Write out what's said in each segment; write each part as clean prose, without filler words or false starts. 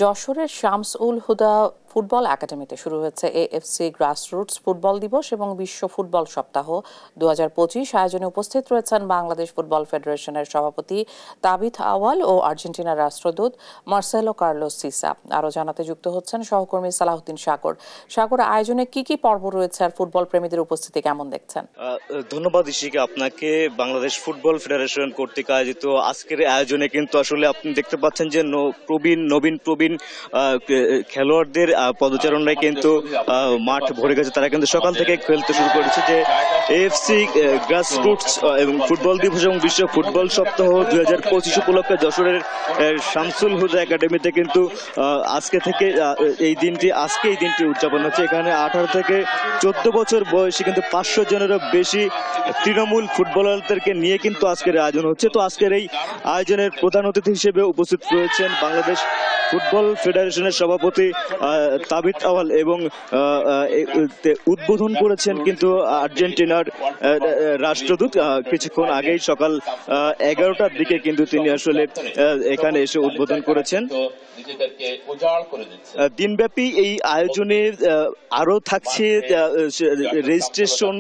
যশোরের শামস উল হুদা ফুটবল একাডেমিতে শুরু হয়েছে এএফসি গ্রাসরুটস ফুটবল দিবস এবং বিশ্ব ফুটবল সপ্তাহ 2025 আয়োজনে উপস্থিত রয়েছেন বাংলাদেশ ফুটবল ফেডারেশনের সভাপতি তাবিথ আওয়াল ও আর্জেন্টিনার রাষ্ট্রদূত মার্সেলো কার্লোস সিসা। আরও জানাতে যুক্ত হচ্ছেন সহকর্মী সালাউদ্দিন সাগর। আয়োজনে কি কি পর্ব রয়েছে আর ফুটবল প্রেমীদের উপস্থিতি কেমন দেখছেন? ধন্যবাদ ইশিকা আপনাকে। বাংলাদেশ ফুটবল ফেডারেশন কর্তৃক আয়োজিত আজকের আয়োজনে কিন্তু আসলে আপনি দেখতে পাচ্ছেন যে নবীন প্রবীণ খেলোয়াড়দের পদচারণায় কিন্তু মাঠ ভরে গেছে। তারা কিন্তু সকাল থেকে খেলতে শুরু করেছে। যে এএফসি গ্রাসরুটস এবং ফুটবল দিবস এবং বিশ্ব ফুটবল সপ্তাহ 2025 উপলক্ষে যশোরের শামসুল হুদা একাডেমিতে কিন্তু আজকে এই দিনটি উদযাপন হচ্ছে। এখানে 18 থেকে 14 বছর বয়সী কিন্তু 500 জনেরও বেশি তৃণমূল ফুটবলারদেরকে নিয়ে কিন্তু আজকের আয়োজন হচ্ছে। তো আজকের এই আয়োজনের প্রধান অতিথি হিসেবে উপস্থিত রয়েছেন বাংলাদেশ ফুটবল ফেডারেশনের সভাপতি তাবিথ আওয়াল এবং উদ্বোধন করেছেন কিন্তু আর্জেন্টিনার রাষ্ট্রদূত। কিছুক্ষণ আগেই সকাল 11টার দিকে কিন্তু তিনি আসলে এখানে এসে উদ্বোধন করেছেন। দিনব্যাপী এই আয়োজনে আরো থাকছে রেজিস্ট্রেশন,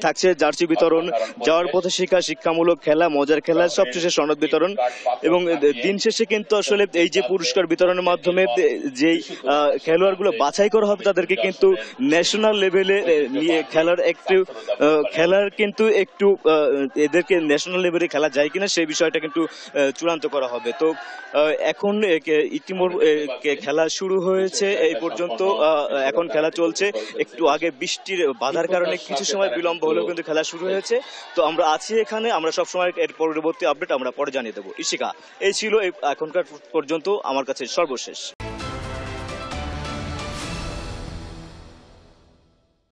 থাকছে জার্সি বিতরণ, যাওয়ার পথে শিক্ষামূলক খেলা, মজার খেলা, সবশেষে সনদ বিতরণ এবং দিন শেষে কিন্তু আসলে এই যে পুরস্কার বিতরণের মাধ্যমে যেই খেলোয়াড়গুলো বাছাই করা হবে তাদেরকে কিন্তু ন্যাশনাল লেভেলে নিয়ে খেলার কিন্তু একটু এদেরকে ন্যাশনাল লেভেলে খেলা যায় কিনা সেই বিষয়টা কিন্তু চূড়ান্ত করা হবে। তো এখন ইতিমধ্যে খেলা শুরু হয়েছে, এই পর্যন্ত এখন খেলা চলছে। একটু আগে বৃষ্টির বাধার কারণে কিছু সময় বিলম্ব হলেও কিন্তু খেলা শুরু হয়েছে। তো আমরা আছি এখানে, আমরা সবসময় এর পরবর্তী আপডেট আমরা পরে জানিয়ে দেবো। ইশিকা, এই ছিল এখনকার পর্যন্ত আমার কাছে সর্বশেষ।